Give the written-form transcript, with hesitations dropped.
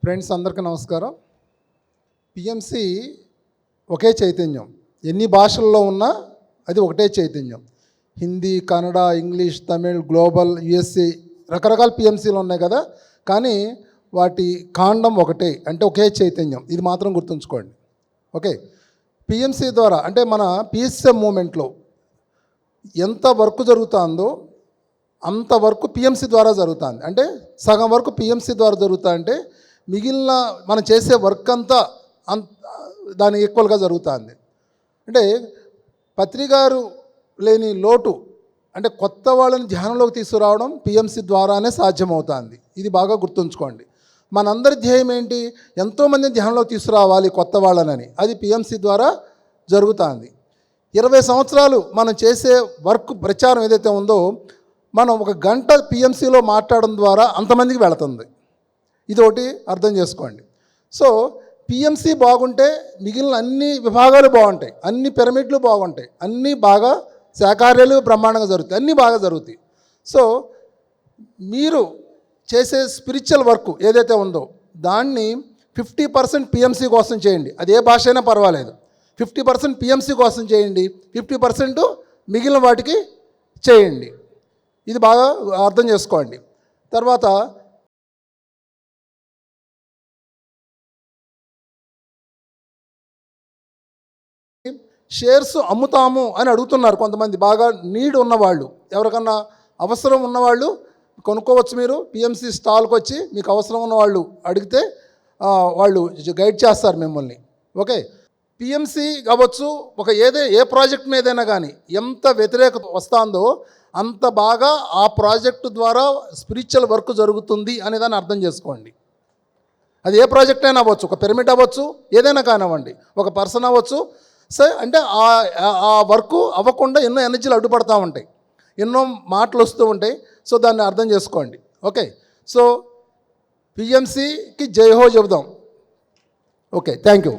Friends అందరికీ నమస్కారం. PMC ఒకే చైతన్యం, ఎన్ని భాషల్లో ఉన్నా అది ఒకటే చైతన్యం. Hindi, Kannada, English, Tamil, global, USA రకరకాల పిఎంసీలు ఉన్నాయి కదా, కానీ వాటి కాండం ఒకటే, అంటే ఒకే చైతన్యం. ఇది మాత్రం గుర్తుంచుకోండి. ఓకే, పిఎంసి ద్వారా అంటే మన పిఎస్ఎం మూమెంట్లో ఎంత వర్క్ జరుగుతుందో అంత వర్క్ పిఎంసి ద్వారా జరుగుతుంది. అంటే సగం వరకు పిఎంసి ద్వారా జరుగుతా అంటే మిగిలిన మనం చేసే వర్క్ అంతా దానికి ఈక్వల్గా జరుగుతుంది. అంటే పత్రికారు లేని లోటు, అంటే కొత్త వాళ్ళని ధ్యానంలోకి తీసుకురావడం పిఎంసి ద్వారానే సాధ్యమవుతుంది. ఇది బాగా గుర్తుంచుకోండి. మనందరి ధ్యేయం ఏంటి? ఎంతోమందిని ధ్యానంలోకి తీసుకురావాలి కొత్త వాళ్ళని. అది పిఎంసి ద్వారా జరుగుతుంది. 20 సంవత్సరాలు మనం చేసే వర్క్ ప్రచారం ఏదైతే ఉందో, మనం 1 గంట పిఎంసిలో మాట్లాడడం ద్వారా అంతమందికి వెళుతుంది. ఇది ఒకటి అర్థం చేసుకోండి. సో పిఎంసి బాగుంటే మిగిలిన అన్ని విభాగాలు బాగుంటాయి, అన్ని పిరమిడ్లు బాగుంటాయి, అన్నీ బాగా శాకార్యాలు బ్రహ్మాండంగా జరుగుతాయి, అన్నీ బాగా జరుగుతాయి. సో మీరు చేసే స్పిరిచువల్ వర్క్ ఏదైతే ఉందో దాన్ని 50% పిఎంసి కోసం చేయండి. అది ఏ భాష అయినా పర్వాలేదు. 50% పిఎంసి కోసం చేయండి, 50% మిగిలిన వాటికి చేయండి. ఇది బాగా అర్థం చేసుకోండి. తర్వాత షేర్స్ అమ్ముతాము అని అడుగుతున్నారు కొంతమంది, బాగా నీడ్ ఉన్నవాళ్ళు. ఎవరికన్నా అవసరం ఉన్నవాళ్ళు కొనుక్కోవచ్చు. మీరు పిఎంసి స్టాల్కి వచ్చి మీకు అవసరం ఉన్నవాళ్ళు అడిగితే వాళ్ళు గైడ్ చేస్తారు మిమ్మల్ని. ఓకే, పిఎంసి కావచ్చు, ఏ ప్రాజెక్ట్ మీదైనా కానీ ఎంత వ్యతిరేకత వస్తుందో అంత బాగా ఆ ప్రాజెక్టు ద్వారా స్పిరిచువల్ వర్క్ జరుగుతుంది అనేదాన్ని అర్థం చేసుకోండి. అది ఏ ప్రాజెక్ట్ అయినా అవ్వచ్చు, ఒక పిరమిడ్ అవ్వచ్చు, ఏదైనా కానివ్వండి, ఒక పర్సన్ అవ్వచ్చు. సరే, అంటే ఆ వర్క్ అవ్వకుండా ఎన్నో ఎనర్జీలు అడ్డుపడతా ఉంటాయి, ఎన్నో మాటలు వస్తూ ఉంటాయి. సో దాన్ని అర్థం చేసుకోండి. ఓకే, సో పిఎంసికి జై హో చెబుదాం. Okay, thank you.